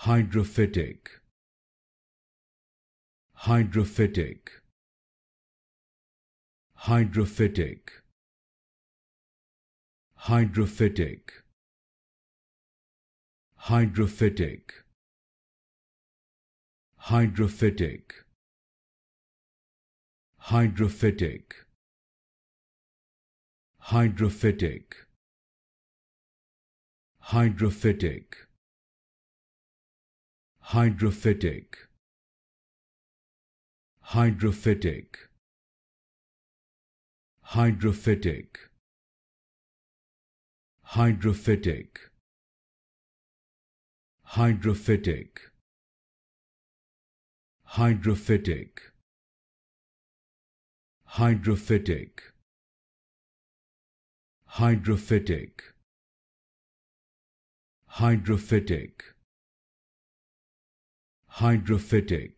Hydrophytic, hydrophytic, hydrophytic, hydrophytic, hydrophytic, hydrophytic, hydrophytic, hydrophytic, hydrophytic, hydrophytic, hydrophytic, hydrophytic, hydrophytic, hydrophytic, hydrophytic, hydrophytic, hydrophytic, hydrophytic, hydrophytic,